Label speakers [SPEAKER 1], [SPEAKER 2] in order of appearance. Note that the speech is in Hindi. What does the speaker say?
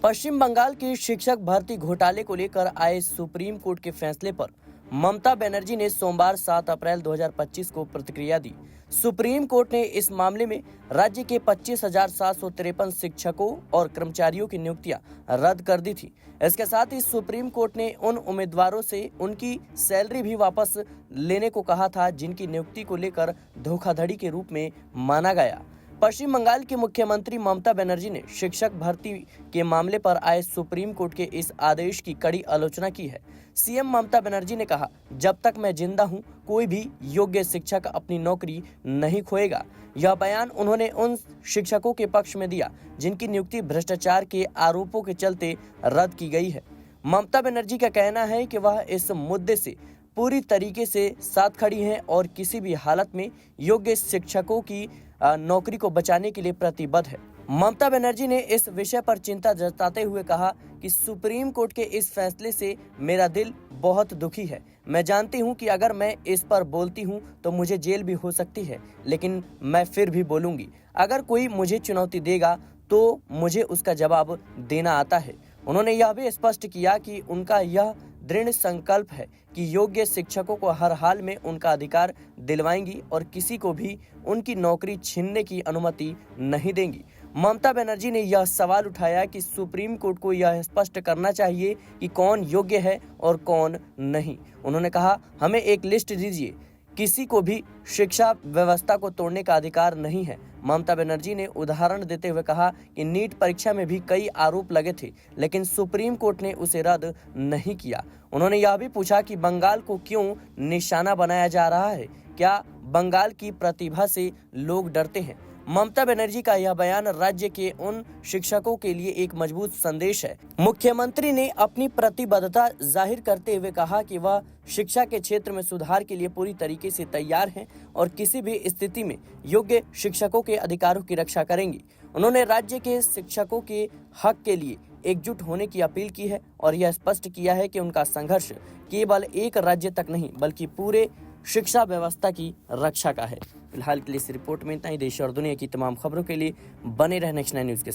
[SPEAKER 1] पश्चिम बंगाल के शिक्षक भर्ती घोटाले को लेकर आए सुप्रीम कोर्ट के फैसले पर ममता बनर्जी ने सोमवार 7 अप्रैल 2025 को प्रतिक्रिया दी। सुप्रीम कोर्ट ने इस मामले में राज्य के 25,753 शिक्षकों और कर्मचारियों की नियुक्तियां रद्द कर दी थी। इसके साथ ही सुप्रीम कोर्ट ने उन उम्मीदवारों से उनकी सैलरी भी वापस लेने को कहा था जिनकी नियुक्ति को लेकर धोखाधड़ी के रूप में माना गया। पश्चिम बंगाल की मुख्यमंत्री ममता बनर्जी ने शिक्षक भर्ती के मामले पर आए सुप्रीम कोर्ट के इस आदेश की कड़ी आलोचना की है। सीएम ममता बनर्जी ने कहा, जब तक मैं जिंदा हूं, कोई भी योग्य शिक्षक अपनी नौकरी नहीं खोएगा। यह बयान उन्होंने उन शिक्षकों के पक्ष में दिया जिनकी नियुक्ति भ्रष्टाचार के आरोपों के चलते रद्द की गई है। ममता बनर्जी का कहना है कि वह इस मुद्दे से पूरी तरीके से साथ खड़ी हैं और किसी भी हालत में योग्य शिक्षकों की नौकरी को बचाने के लिए प्रतिबद्ध है। ममता बनर्जी ने इस विषय पर चिंता जताते हुए कहा कि सुप्रीम कोर्ट के इस फैसले से मेरा दिल बहुत दुखी है। मैं जानती हूं कि अगर मैं इस पर बोलती हूं तो मुझे जेल भी हो सकती है, लेकिन मैं फिर भी बोलूंगी। अगर कोई मुझे चुनौती देगा तो मुझे उसका जवाब देना आता है। उन्होंने यह भी स्पष्ट किया कि उनका यह दृढ़ संकल्प है कि योग्य शिक्षकों को हर हाल में उनका अधिकार दिलवाएंगी और किसी को भी उनकी नौकरी छीनने की अनुमति नहीं देंगी। ममता बनर्जी ने यह सवाल उठाया कि सुप्रीम कोर्ट को यह स्पष्ट करना चाहिए कि कौन योग्य है और कौन नहीं। उन्होंने कहा, हमें एक लिस्ट दीजिए, किसी को भी शिक्षा व्यवस्था को तोड़ने का अधिकार नहीं है। ममता बनर्जी ने उदाहरण देते हुए कहा कि नीट परीक्षा में भी कई आरोप लगे थे, लेकिन सुप्रीम कोर्ट ने उसे रद्द नहीं किया। उन्होंने यह भी पूछा कि बंगाल को क्यों निशाना बनाया जा रहा है, क्या बंगाल की प्रतिभा से लोग डरते हैं। ममता बनर्जी का यह बयान राज्य के उन शिक्षकों के लिए एक मजबूत संदेश है। मुख्यमंत्री ने अपनी प्रतिबद्धता जाहिर करते हुए कहा कि वह शिक्षा के क्षेत्र में सुधार के लिए पूरी तरीके से तैयार हैं और किसी भी स्थिति में योग्य शिक्षकों के अधिकारों की रक्षा करेंगी। उन्होंने राज्य के शिक्षकों के हक के लिए एकजुट होने की अपील की है और यह स्पष्ट किया है कि उनका संघर्ष केवल एक राज्य तक नहीं बल्कि पूरे शिक्षा व्यवस्था की रक्षा का है। फिलहाल के लिए इस रिपोर्ट में इतना ही। देश और दुनिया की तमाम खबरों के लिए बने रहें नेक्स्ट 9 न्यूज़ के साथ।